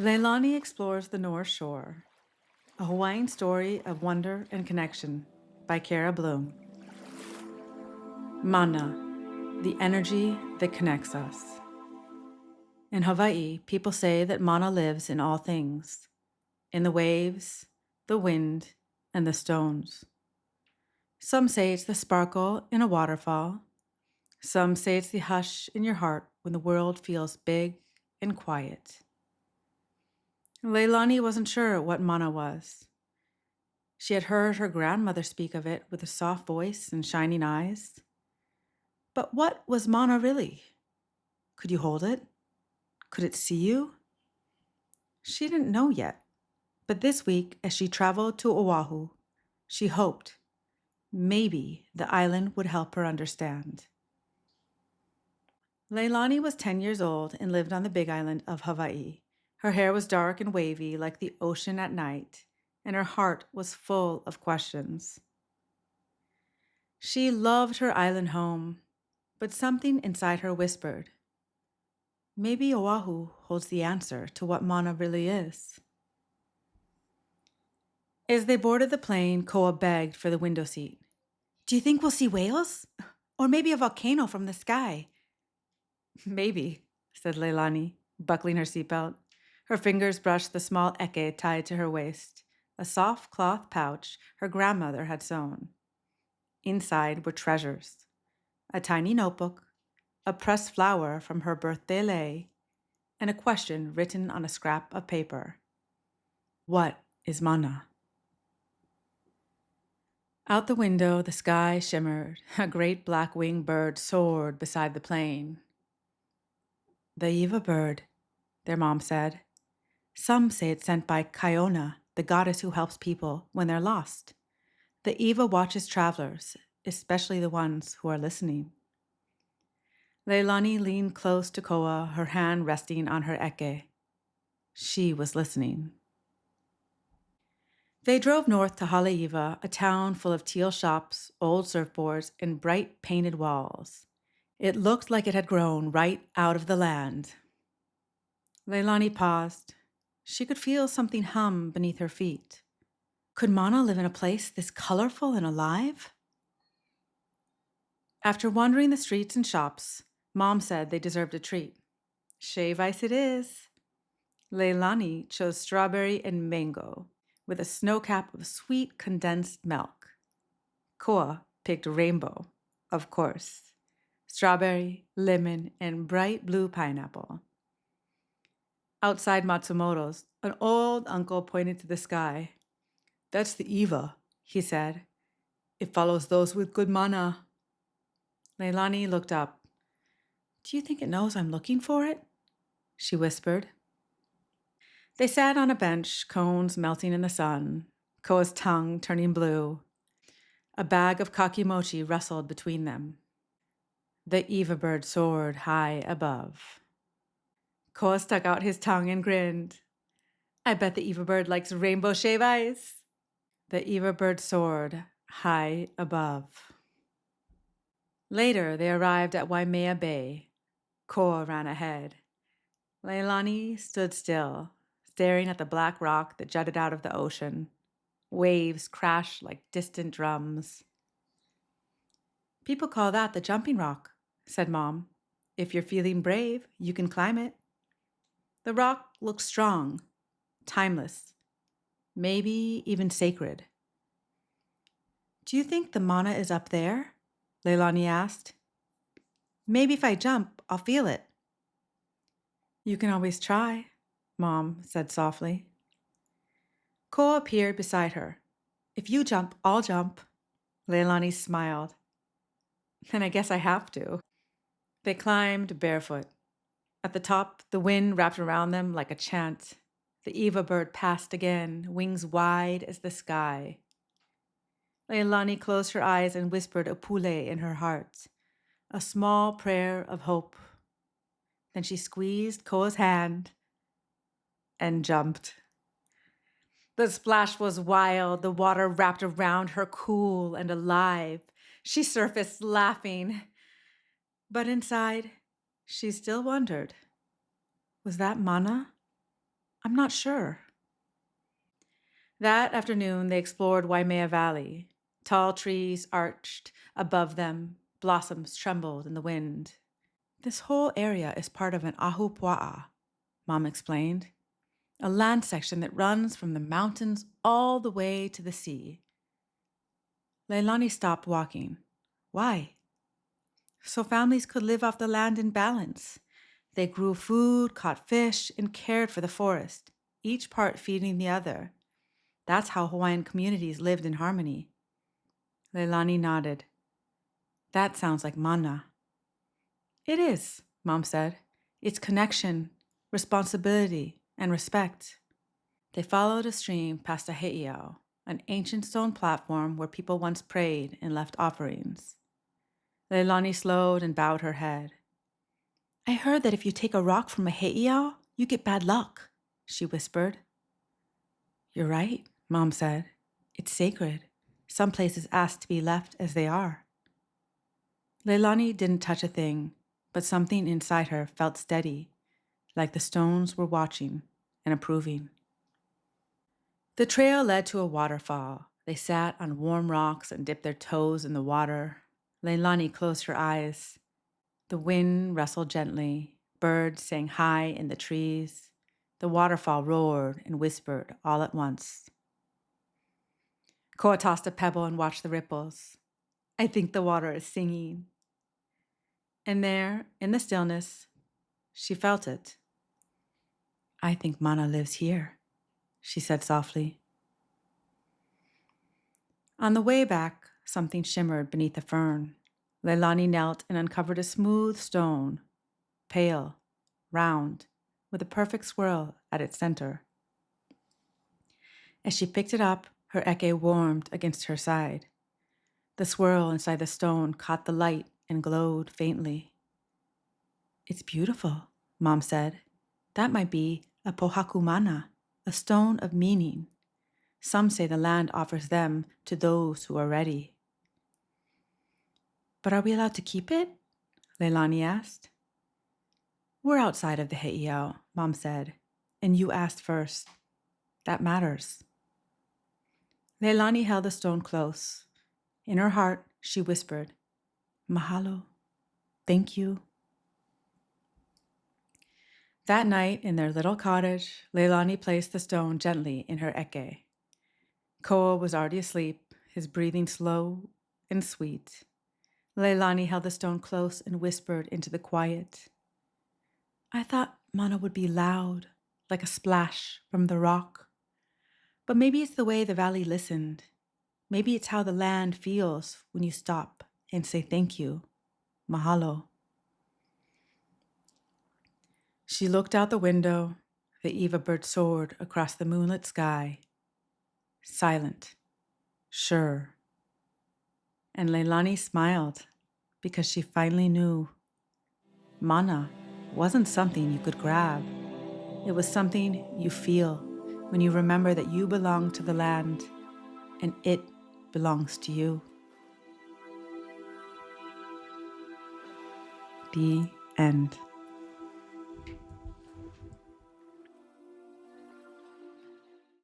Leilani explores the North Shore, a Hawaiian story of wonder and connection by Kara Bloom. Mana, the energy that connects us. In Hawaii, people say that mana lives in all things, in the waves, the wind, and the stones. Some say it's the sparkle in a waterfall. Some say it's the hush in your heart when the world feels big and quiet. Leilani wasn't sure what mana was. She had heard her grandmother speak of it with a soft voice and shining eyes. But what was mana really? Could you hold it? Could it see you? She didn't know yet. But this week, as she traveled to Oʻahu, she hoped maybe the island would help her understand. Leilani was 10 years old and lived on the big island of Hawaii. Her hair was dark and wavy like the ocean at night, and her heart was full of questions. She loved her island home, but something inside her whispered, maybe Oahu holds the answer to what mana really is. As they boarded the plane, Koa begged for the window seat. Do you think we'll see whales? Or maybe a volcano from the sky? Maybe, said Leilani, buckling her seatbelt. Her fingers brushed the small eke tied to her waist, a soft cloth pouch her grandmother had sewn. Inside were treasures, a tiny notebook, a pressed flower from her birthday lei, and a question written on a scrap of paper. What is mana? Out the window, the sky shimmered. A great black-winged bird soared beside the plane. The Iwa bird, their mom said. Some say it's sent by Kaiona, the goddess who helps people when they're lost. The Iwa watches travelers, especially the ones who are listening. Leilani leaned close to Koa, her hand resting on her eke. She was listening. They drove north to Haleʻiwa, a town full of teal shops, old surfboards, and bright painted walls. It looked like it had grown right out of the land. Leilani paused. She could feel something hum beneath her feet. Could mana live in a place this colorful and alive? After wandering the streets and shops, Mom said they deserved a treat. Shave ice it is. Leilani chose strawberry and mango, with a snow cap of sweet condensed milk. Koa picked rainbow, of course. Strawberry, lemon, and bright blue pineapple. Outside Matsumoto's, an old uncle pointed to the sky. That's the Iwa, he said. It follows those with good mana. Leilani looked up. Do you think it knows I'm looking for it? She whispered. They sat on a bench, cones melting in the sun, Koa's tongue turning blue. A bag of kakimochi rustled between them. The Iwa bird soared high above. Koa stuck out his tongue and grinned. I bet the Iwa bird likes rainbow shave ice. The Iwa bird soared high above. Later, they arrived at Waimea Bay. Koa ran ahead. Leilani stood still, staring at the black rock that jutted out of the ocean. Waves crashed like distant drums. People call that the jumping rock, said Mom. If you're feeling brave, you can climb it. The rock looked strong, timeless, maybe even sacred. Do you think the mana is up there? Leilani asked. Maybe if I jump, I'll feel it. You can always try, Mom said softly. Koa appeared beside her. If you jump, I'll jump. Leilani smiled. Then I guess I have to. They climbed barefoot. At the top, the wind wrapped around them like a chant. The Iwa bird passed again, wings wide as the sky. Leilani closed her eyes and whispered a pule in her heart, a small prayer of hope. Then she squeezed Koa's hand and jumped. The splash was wild, the water wrapped around her cool and alive. She surfaced laughing. But inside, she still wondered, was that mana? I'm not sure. That afternoon, they explored Waimea Valley. Tall trees arched above them, blossoms trembled in the wind. This whole area is part of an ahupua'a, Mom explained, a land section that runs from the mountains all the way to the sea. Leilani stopped walking. Why? So families could live off the land in balance. They grew food, caught fish, and cared for the forest, each part feeding the other. That's how Hawaiian communities lived in harmony. Leilani nodded. That sounds like mana. It is, Mom said. It's connection, responsibility, and respect. They followed a stream past a heiau, an ancient stone platform where people once prayed and left offerings. Leilani slowed and bowed her head. I heard that if you take a rock from a heiau, you get bad luck, she whispered. You're right, Mom said. It's sacred. Some places ask to be left as they are. Leilani didn't touch a thing, but something inside her felt steady, like the stones were watching and approving. The trail led to a waterfall. They sat on warm rocks and dipped their toes in the water. Leilani closed her eyes. The wind rustled gently. Birds sang high in the trees. The waterfall roared and whispered all at once. Koa tossed a pebble and watched the ripples. I think the water is singing. And there, in the stillness, she felt it. I think mana lives here, she said softly. On the way back, something shimmered beneath a fern. Leilani knelt and uncovered a smooth stone, pale, round, with a perfect swirl at its center. As she picked it up, her eke warmed against her side. The swirl inside the stone caught the light and glowed faintly. It's beautiful, Mom said. That might be a pohaku mana, a stone of meaning. Some say the land offers them to those who are ready. But are we allowed to keep it? Leilani asked. We're outside of the heiau, Mom said, and you asked first. That matters. Leilani held the stone close. In her heart, she whispered, Mahalo, thank you. That night, in their little cottage, Leilani placed the stone gently in her eke. Koa was already asleep, his breathing slow and sweet. Leilani held the stone close and whispered into the quiet. I thought mana would be loud, like a splash from the rock. But maybe it's the way the valley listened. Maybe it's how the land feels when you stop and say thank you. Mahalo. She looked out the window. The Eva bird soared across the moonlit sky. Silent, sure. And Leilani smiled because she finally knew. Mana wasn't something you could grab. It was something you feel when you remember that you belong to the land and it belongs to you. The end.